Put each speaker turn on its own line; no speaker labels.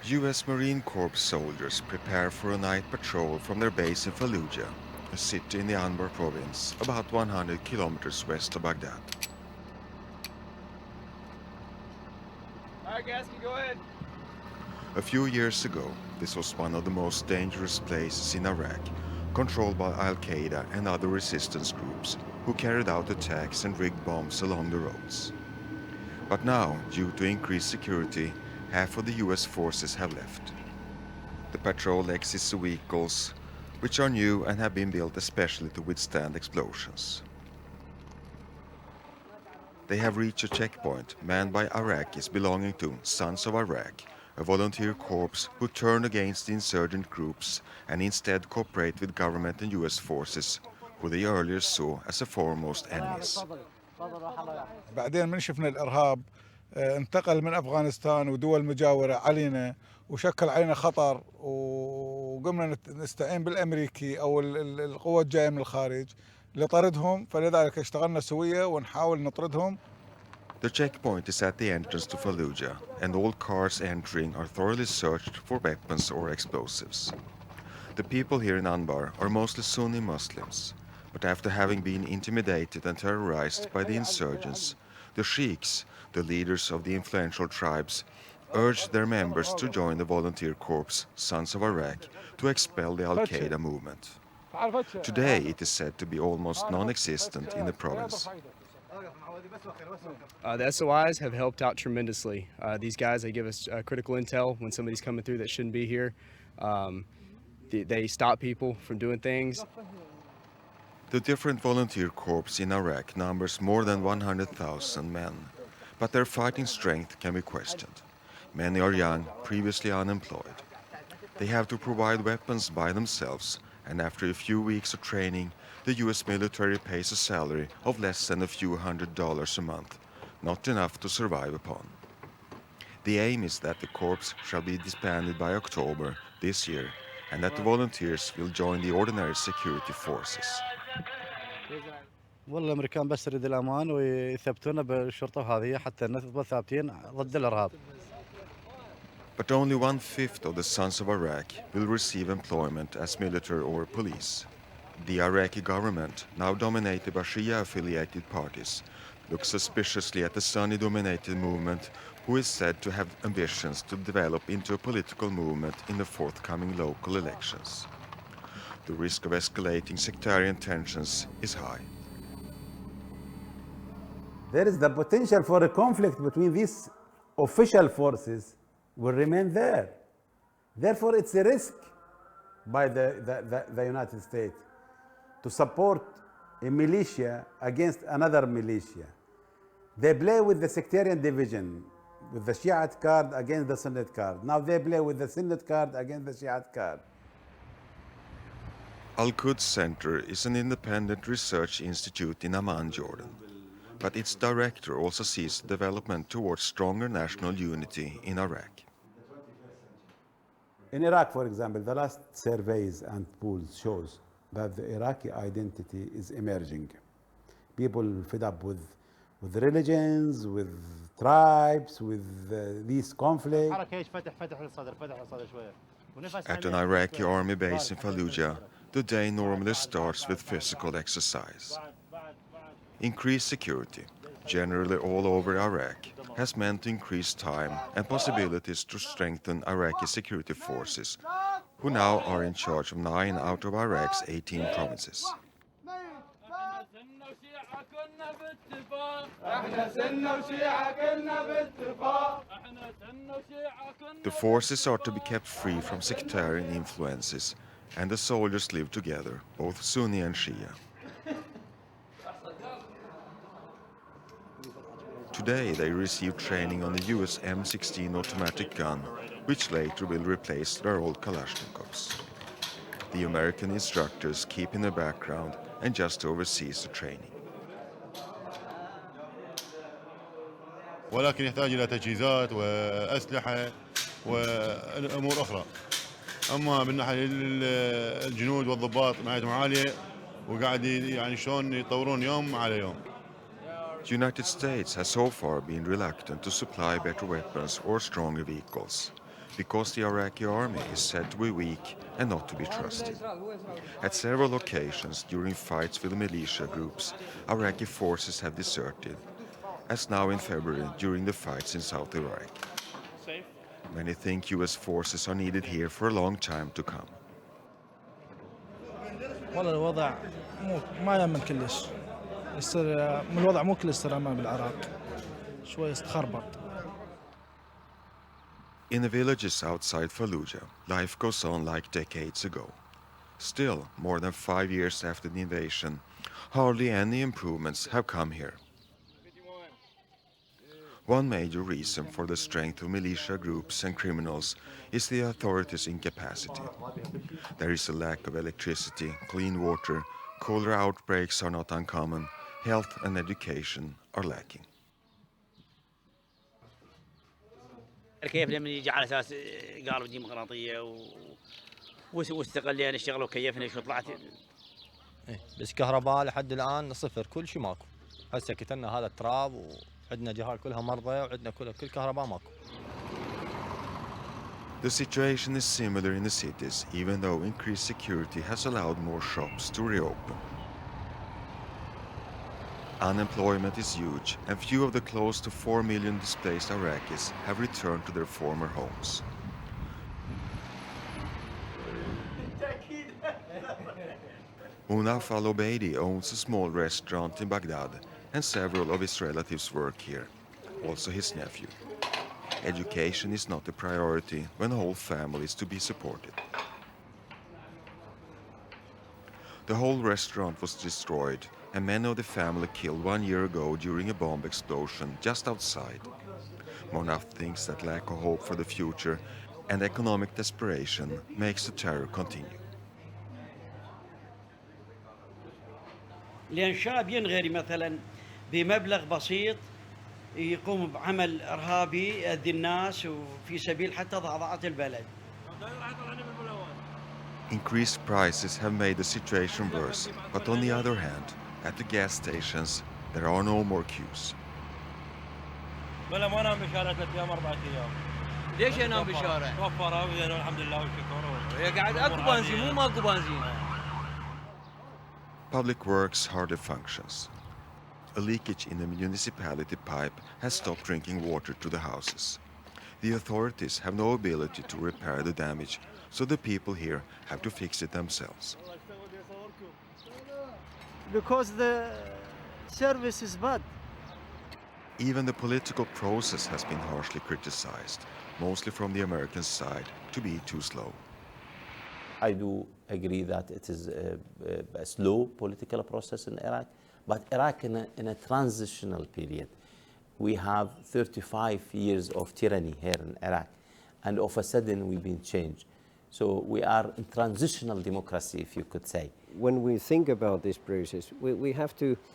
U.S. Marine Corps soldiers prepare for a night patrol from their base in Fallujah, a city in the Anbar province, about 100 kilometers west of Baghdad.
All right, guys, can go ahead.
A few years ago, this was one of the most dangerous places in Iraq, controlled by Al-Qaeda and other resistance groups who carried out attacks and rigged bombs along the roads. But now, due to increased security, half of the US forces have left. The patrol exits the vehicles, which are new and have been built especially to withstand explosions. They have reached a checkpoint manned by Iraqis belonging to Sons of Iraq, a volunteer corps who turn against the insurgent groups and instead cooperate with government and US forces, who they earlier saw as the foremost enemies.
بعدين من شفنا الإرهاب انتقل من أفغانستان ودول مجاورة علينا وشكل علينا خطر وقمنا نستعين بالأمريكي أو القوات الجاية من الخارج لطردهم فلذلك اشتغلنا سوية ونحاول نطردهم.
The checkpoint is at the entrance to Fallujah, and all cars entering are thoroughly searched for weapons or explosives. The people here in Anbar are mostly Sunni Muslims, but after having been intimidated and terrorized by the insurgents, the sheikhs, the leaders of the influential tribes, urged their members to join the volunteer corps Sons of Iraq to expel the Al-Qaeda movement. Today it is said to be almost non-existent in the province.
The SOIs have helped out tremendously. These guys, they give us critical intel when somebody's coming through that shouldn't be here. They stop people from doing things.
The different volunteer corps in Iraq numbers more than 100,000 men, but their fighting strength can be questioned. Many are young, previously unemployed. They have to provide weapons by themselves, and after a few weeks of training, the US military pays a salary of less than a few $100s a month, not enough to survive upon. The aim is that the corps shall be disbanded by October this year, and that the volunteers will join the ordinary security forces.
والله الامريكان بس يريد الامان ويثبتونا بالشرطه وهذه حتى نثبت ثابتين ضد الارهاب.
But only 1/5 of the Sons of Iraq will receive employment as military or police. The Iraqi government, now dominated by Shia-affiliated parties, looks suspiciously at the Sunni-dominated movement, who is said to have ambitions to develop into a political movement in the forthcoming local elections. The risk of escalating sectarian tensions is high.
There is the potential for a conflict between these official forces will remain there. Therefore, it's a risk by the United States to support a militia against another militia. They play with the sectarian division, with the Shiite card against the Sunnite card. Now they play with the Sunnite card against the Shiite card.
Al-Quds Center is an independent research institute in Amman, Jordan. But its director also sees development towards stronger national unity in Iraq.
In Iraq, for example, the last surveys and polls shows that the Iraqi identity is emerging. People fed up with religions, with tribes, with these conflicts.
At an Iraqi army base in Fallujah, the day normally starts with physical exercise. Increased security, generally all over Iraq, has meant increased time and possibilities to strengthen Iraqi security forces, who now are in charge of 9 out of Iraq's 18 provinces. The forces are to be kept free from sectarian influences, and the soldiers live together, both Sunni and Shia. Today they receive training on the US M16 automatic gun, which later will replace their old Kalashnikovs. The American instructors keep in the background and just oversees the training.
ولكن يحتاج إلى تجهيزات وأسلحة وأمور أخرى. أما بالناحية الجنود والضباط معايتهم عالية وقاعد يعني شلون يطورون يوم على يوم.
The United States has so far been reluctant to supply better weapons or stronger vehicles. because the Iraqi army is said to be weak and not to be trusted. At several occasions during fights with militia groups, Iraqi forces have deserted, as now in February during the fights in South Iraq. Many think US forces are needed here for a long time to come.
والله الوضع ما يأمن كلش. يصير من الوضع مو كلش صار أمان بالعراق. شوي استخربط.
In the villages outside Fallujah, life goes on like decades ago. Still, more than 5 years after the invasion, hardly any improvements have come here. One major reason for the strength of militia groups and criminals is the authorities' incapacity. There is a lack of electricity, clean water, cholera outbreaks are not uncommon, health and education are lacking.
كيف لما يجي على اساس قالوا ديمقراطيه واستقلينا نشتغل وكيفنا شو طلعت.
بس كهرباء لحد الان صفر، كل شيء ماكو. هسه كتلنا هذا التراب وعندنا جهات كلها مرضى وعندنا كل كهرباء ماكو.
The situation is similar in the cities, even though increased security has allowed more shops to reopen. Unemployment is huge, and few of the close to 4 million displaced Iraqis have returned to their former homes. Munaf al-Obeidi owns a small restaurant in Baghdad, and several of his relatives work here, also his nephew. Education is not a priority when a whole family is to be supported. The whole restaurant was destroyed, and many of the family killed 1 year ago during a bomb explosion just outside. Munaf thinks that lack of hope for the future and economic desperation makes the terror continue.
لأن شاب ينغري مثلا بمبلغ بسيط يقوم بعمل إرهابي يأذي الناس وفي سبيل حتى ضعضعة البلد.
Increased prices have made the situation worse, but on the other hand, at the gas stations, there are no more queues.
بلا ما انام بشارع 3 ايام 4 ايام.
ليش ينام بالشارع؟
توفر الحمد لله والشكر.
قاعد اكو بنزين مو ماكو بنزين.
Public works hardly functions. A leakage in the municipality pipe has stopped drinking water to the houses. The authorities have no ability to repair the damage, so the people here have to fix it themselves.
Because the service is bad.
Even the political process has been harshly criticized, mostly from the American side, to be too slow.
I do agree that it is a slow political process in Iraq, but Iraq in a transitional period. We have 35 years of tyranny here in Iraq, and all of a sudden we've been changed. So we are in transitional democracy, if you could say.
When we think about this process, we have to